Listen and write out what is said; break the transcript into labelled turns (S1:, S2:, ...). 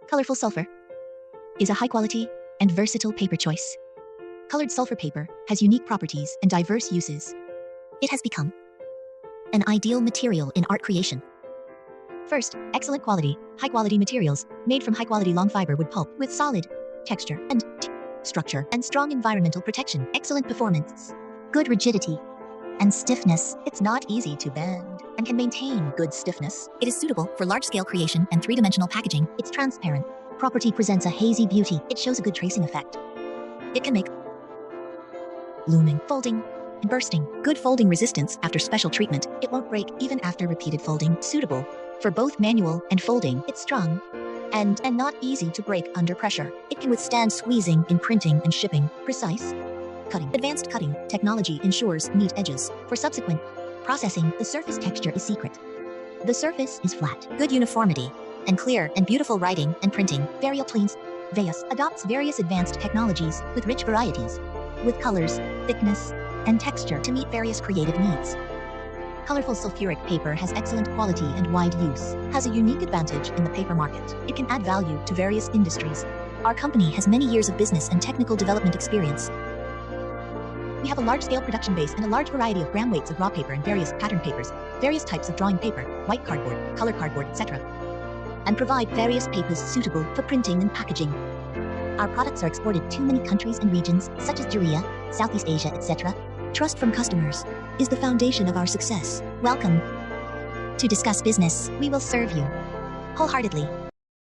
S1: Colorful sulfur is a high-quality and versatile paper choice. Colored sulfur paper has unique properties and diverse uses. It has become an ideal material in art creation. First, excellent quality, high-quality materials made from high-quality long fiber wood pulp with solid texture and structure and strong environmental protection. Excellent performance, good rigidity, and stiffness. It's not easy to bend and can maintain good stiffness. It is suitable for large-scale creation and three-dimensional packaging. It's transparent. Property presents a hazy beauty. It shows a good tracing effect. It can make looming, folding, and bursting. Good folding resistance after special treatment. It won't break even after repeated folding. Suitable for both manual and folding. It's strong and not easy to break under pressure. It can withstand squeezing in printing and shipping. Precise cutting. Advanced cutting technology ensures neat edges. For subsequent processing, the surface texture is secret. The surface is flat. Good uniformity and clear and beautiful writing and printing. VarietiesCommon adopts various advanced technologies with rich varieties, with colors, thickness, and texture to meet various creative needs. Colorful sulfuric paper has excellent quality and wide use, has a unique advantage in the paper market. It can add value to various industries. Our company has many years of business and technical development experience. We have a large-scale production base and a large variety of gram weights of raw paper and various pattern papers, various types of drawing paper, white cardboard, color cardboard, etc., and provide various papers suitable for printing and packaging. Our products are exported to many countries and regions, such as Korea, Southeast Asia, etc. Trust from customers is the foundation of our success. Welcome to discuss business. We will serve you wholeheartedly.